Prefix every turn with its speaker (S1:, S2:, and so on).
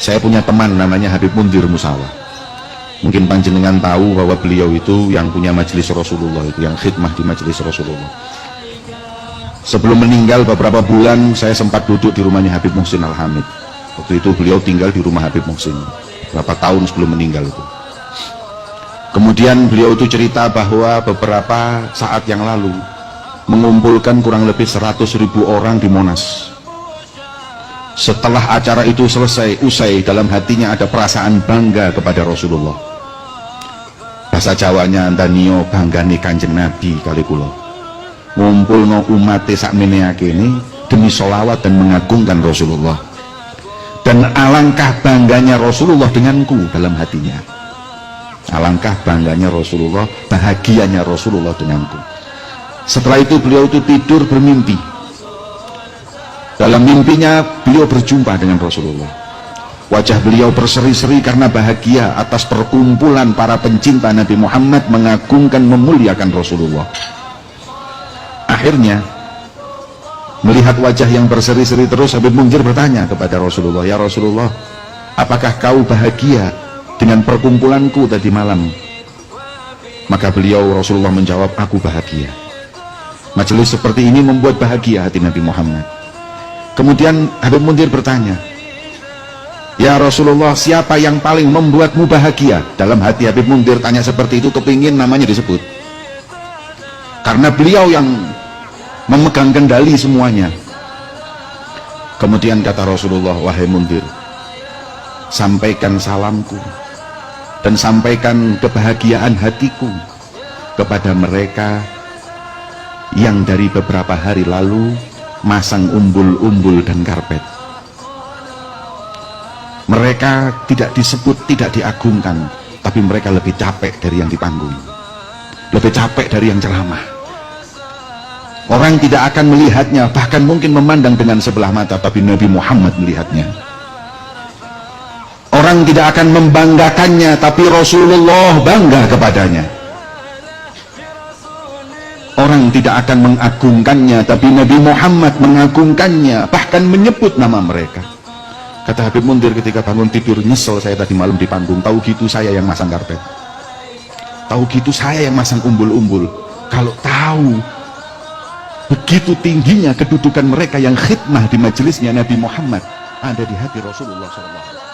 S1: Saya punya teman namanya Habib Mundir Musawa. Mungkin panjenengan tahu bahwa beliau itu yang punya majelis Rasulullah, itu yang khidmah di majelis Rasulullah. Sebelum meninggal beberapa bulan saya sempat duduk di rumahnya Habib Muhsin Al-Hamid. Waktu itu beliau tinggal di rumah Habib Muhsin berapa tahun sebelum meninggal itu. Kemudian beliau itu cerita bahwa beberapa saat yang lalu mengumpulkan kurang lebih 100.000 orang di Monas. Setelah acara itu usai, dalam hatinya ada perasaan bangga kepada Rasulullah. Bahasa Jawanya antanio banggane Kanjeng Nabi kali kula. Ngumpulno umate sakmene akene demi sholawat dan mengagungkan Rasulullah. Dan alangkah bangganya Rasulullah denganku dalam hatinya. Alangkah bangganya Rasulullah, bahagianya Rasulullah denganku. Setelah itu beliau itu tidur bermimpi. Dalam mimpinya beliau berjumpa dengan Rasulullah. Wajah beliau berseri-seri karena bahagia atas perkumpulan para pencinta Nabi Muhammad mengagungkan, memuliakan Rasulullah. Akhirnya melihat wajah yang berseri-seri terus, Habib Mundir bertanya kepada Rasulullah, "Ya Rasulullah, apakah kau bahagia dengan perkumpulanku tadi malam?" Maka beliau Rasulullah menjawab, "Aku bahagia." Majelis seperti ini membuat bahagia hati Nabi Muhammad. Kemudian Habib Mundir bertanya, "Ya Rasulullah, siapa yang paling membuatmu bahagia?" Dalam hati Habib Mundir tanya seperti itu, kepingin namanya disebut, karena beliau yang memegang kendali semuanya. Kemudian kata Rasulullah, "Wahai Mundir, sampaikan salamku dan sampaikan kebahagiaan hatiku kepada mereka yang dari beberapa hari lalu masang umbul-umbul dan karpet. Mereka tidak disebut, tidak diagungkan, tapi mereka lebih capek dari yang di panggung, lebih capek dari yang ceramah. Orang tidak akan melihatnya, bahkan mungkin memandang dengan sebelah mata, tapi Nabi Muhammad melihatnya. Orang tidak akan membanggakannya, tapi Rasulullah bangga kepadanya. Orang tidak akan mengagungkannya, tapi Nabi Muhammad mengagungkannya, bahkan menyebut nama mereka." Kata Habib Mundir ketika bangun tidur, "Nyesel saya tadi malam di panggung, tahu gitu saya yang masang karpet, tahu gitu saya yang masang umbul-umbul. Kalau tahu begitu tingginya kedudukan mereka yang khidmah di majelisnya Nabi Muhammad ada di hati Rasulullah SAW."